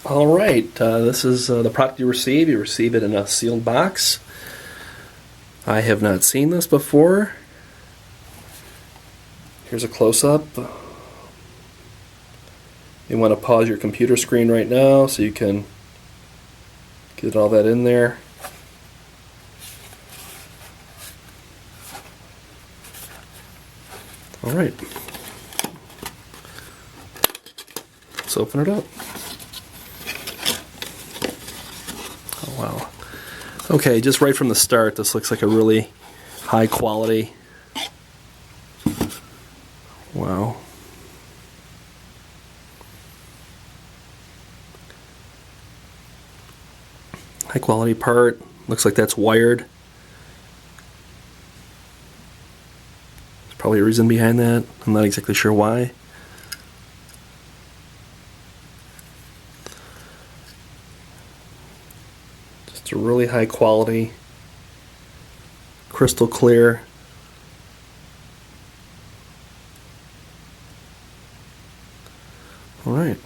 Alright, this is the product you receive. You receive it in a sealed box. I have not seen this before. Here's a close-up. You want to pause your computer screen right now so you can get all that in there. Alright. Let's open it up. Oh wow. Okay, just right from the start, this looks like a really high quality. Wow. High quality part. Looks like that's wired. There's probably a reason behind that. I'm not exactly sure why. Just a really high quality, crystal clear. All right.